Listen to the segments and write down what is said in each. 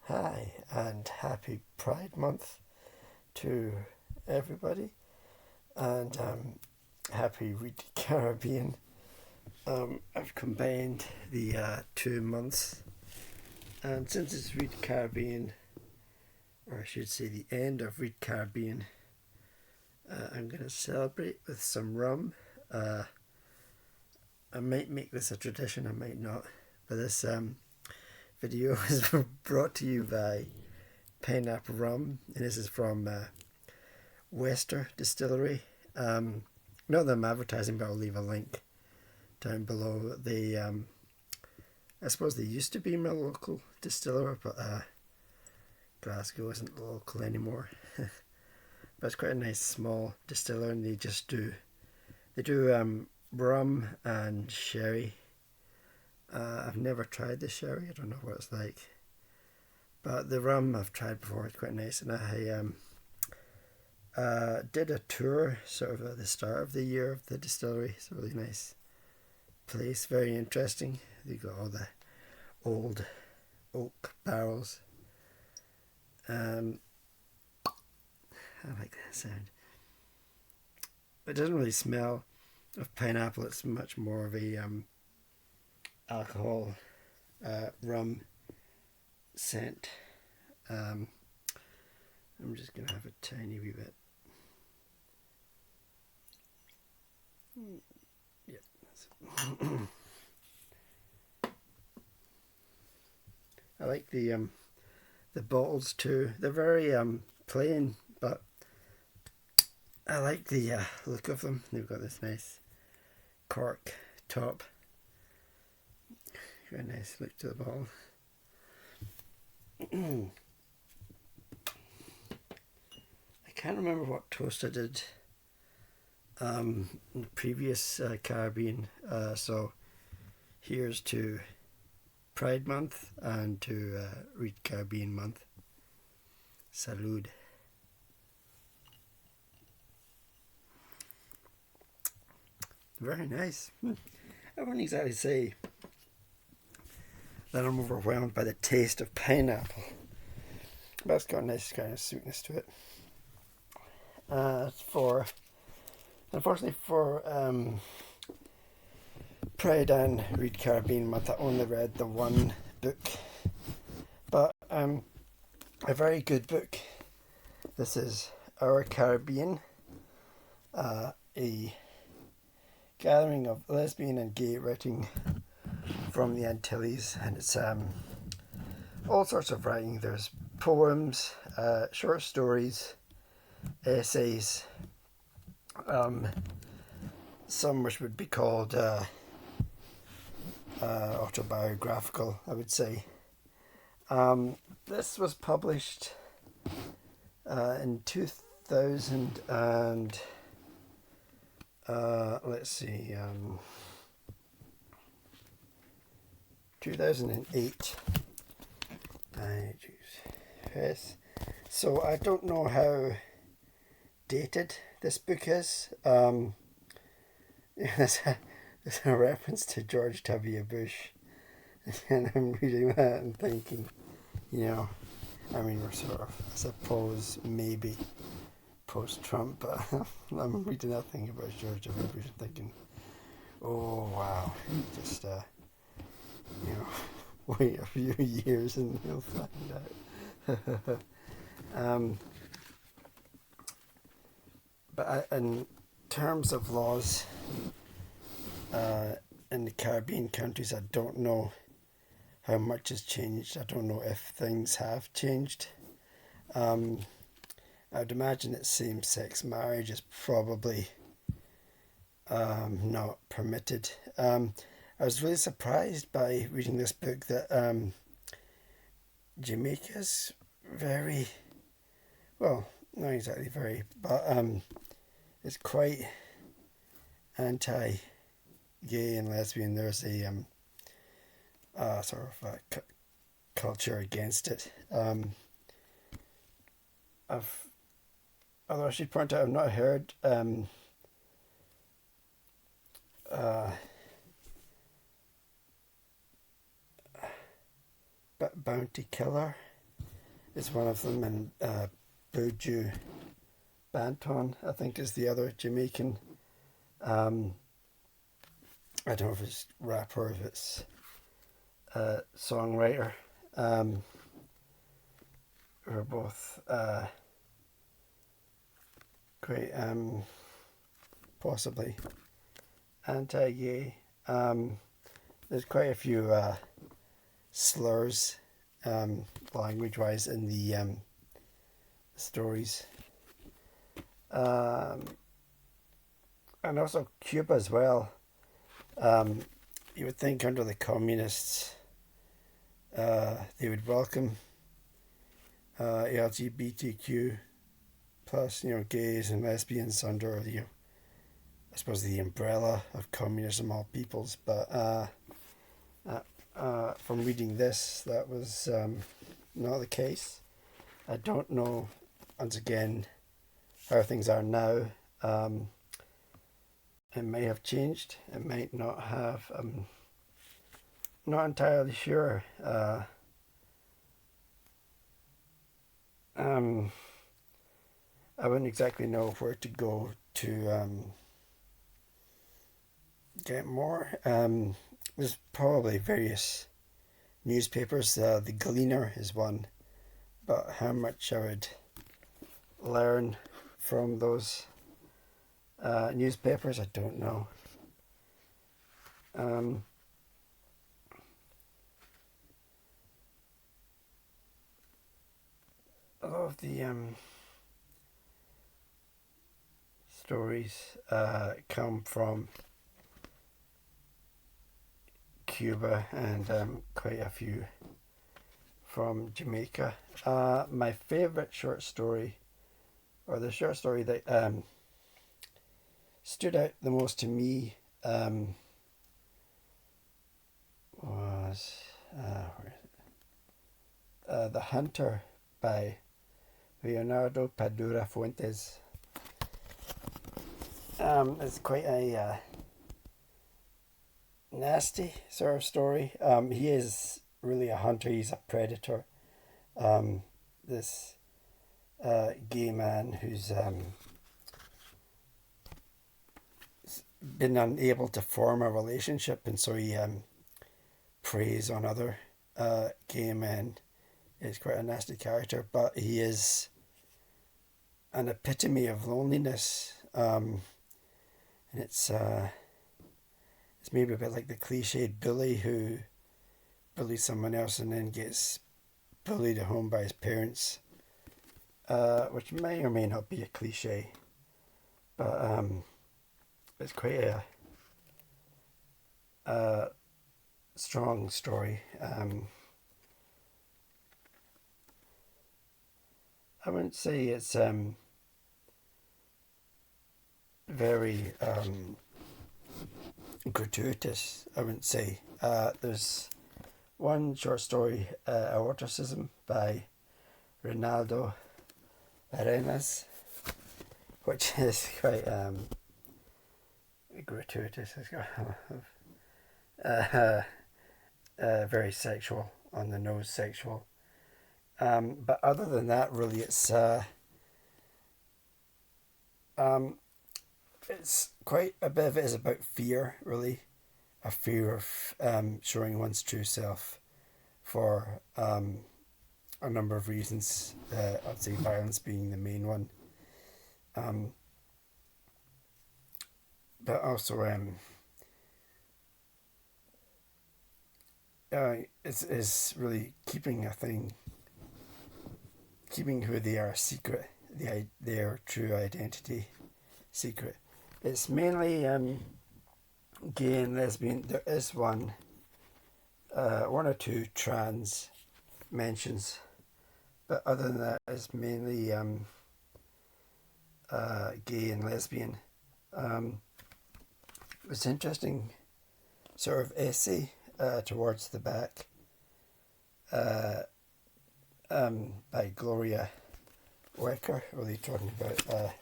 Hi, and happy Pride Month to everybody, and happy Read Caribbean. I've combined the 2 months, and since it's Read Caribbean, or I should say the end of Read Caribbean, I'm going to celebrate with some rum. I might make this a tradition, I might not, but this video is brought to you by Pineapple Rum, and this is from Wester Distillery. Not that I'm advertising, but I'll leave a link down below. They, I suppose they used to be my local distiller, but Glasgow isn't local anymore. But it's quite a nice small distiller, and they do rum and sherry. I've never tried the sherry. I don't know what it's like, but the rum I've tried before. It's quite nice, and I did a tour sort of at the start of the year of the distillery. It's a really nice place, very interesting. They got all the old oak barrels. I like that sound. It doesn't really smell of pineapple. It's much more of a alcohol rum scent. I'm just gonna have a tiny wee bit. Yeah. I like the bottles too. They're very plain, but I like the look of them. They've got this nice cork top. Got a nice look to the bottle. I can't remember what toast I did in the previous Caribbean. So here's to Pride Month and to Read Caribbean Month. Salud. Very nice. I wouldn't exactly say that I'm overwhelmed by the taste of pineapple, but it's got a nice kind of sweetness to it. Unfortunately for Pride and Read Caribbean Month, I only read the one book, but a very good book. This is Our Caribbean, a gathering of lesbian and gay writing from the Antilles, and it's all sorts of writing. There's poems, short stories, essays, some which would be called autobiographical, I would say. This was published in 2000 and let's see, 2008. Yes. So I don't know how dated this book is. There's a reference to George W. Bush, and I'm reading that and thinking, I mean, we're sort of, I suppose, maybe post-Trump, but I'm reading that thing about George W. Bush and thinking, oh wow, just wait a few years and you'll find out. But in terms of laws in the Caribbean countries, I don't know how much has changed. I don't know if things have changed. I would imagine that same-sex marriage is probably not permitted. I was really surprised by reading this book that Jamaica's very, well, not exactly very, but it's quite anti-gay and lesbian. There's a sort of a culture against it. Although I should point out, I've not heard Bounty Killer is one of them, and Buju Banton, I think, is the other Jamaican. I don't know if it's rapper or if it's songwriter. Who are both quite possibly anti-gay. There's quite a few slurs language-wise in the stories. And also Cuba as well. You would think under the communists they would welcome LGBTQ plus, gays and lesbians under the, I suppose, the umbrella of communism, all peoples. But from reading this, that was not the case. I don't know, once again, how things are now. It may have changed. It might not have. I'm not entirely sure. I wouldn't exactly know where to go to get more. There's probably various newspapers. The Gleaner is one, but how much I would learn from those newspapers, I don't know. A lot of the stories come from Cuba and quite a few from Jamaica. My favourite short story, or the short story that stood out the most to me, was The Hunter by Leonardo Padura Fuentes. It's quite a nasty sort of story. He is really a hunter. He's a predator. This gay man who's been unable to form a relationship, and so he preys on other gay men. He's quite a nasty character, but he is an epitome of loneliness. And it's maybe a bit like the cliched bully who bullies someone else and then gets bullied at home by his parents, which may or may not be a cliche, but it's quite a strong story. I wouldn't say it's very gratuitous, I wouldn't say. There's one short story, Aorticism by Ronaldo Arenas, which is quite gratuitous. It's got very sexual, on the nose sexual. But other than that, really, it's quite a bit of it is about fear, really, a fear of showing one's true self for a number of reasons. I'd say violence being the main one, but also it's really keeping who they are secret, their true identity secret. It's mainly gay and lesbian. There is one or two trans mentions, but other than that, it's mainly gay and lesbian. It's an interesting sort of essay towards the back by Gloria Wecker, really talking about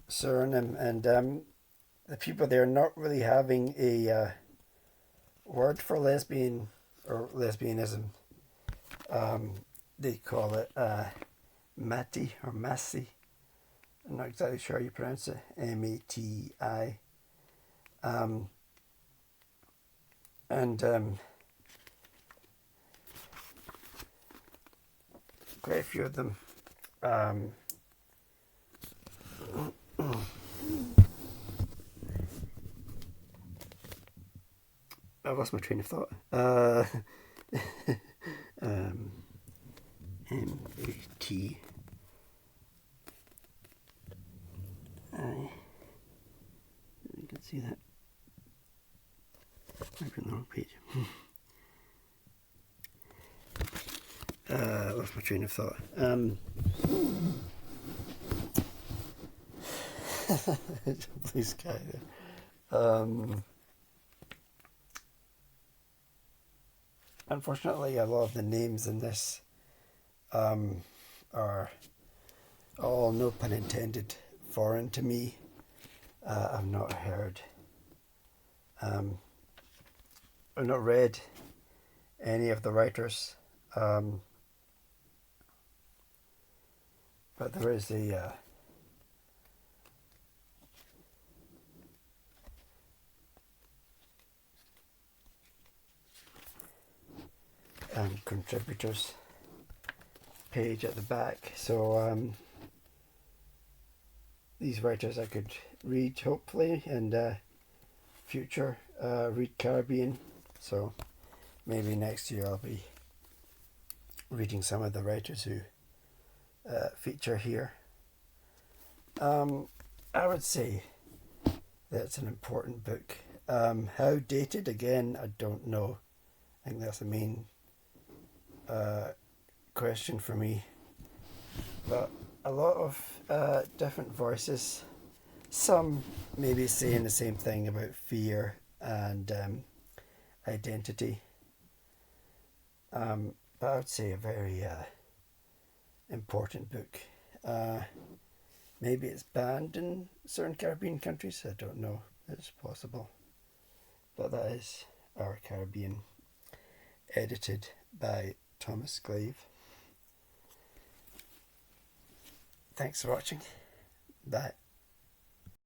Suriname, and the people there not really having a word for lesbian or lesbianism. they call it Mati or Masi. I'm not exactly sure how you pronounce it. Mati. And quite a few of them. I lost my train of thought. M-A-T. You can see that. I'm on the wrong page. Lost my train of thought. Blue sky there. Unfortunately, a lot of the names in this are all, no pun intended, foreign to me. I've not heard, I've not read any of the writers, but there is a contributors page at the back, so these writers I could read hopefully, and future read Caribbean, so maybe next year I'll be reading some of the writers who feature here. I would say that it's an important book. How dated, again, I don't know. I think that's the main question for me. But a lot of different voices, some maybe saying the same thing about fear and identity. But I would say a very important book. Maybe it's banned in certain Caribbean countries, I don't know, it's possible. But that is Our Caribbean, edited by Thomas Glave. Thanks for watching. Bye.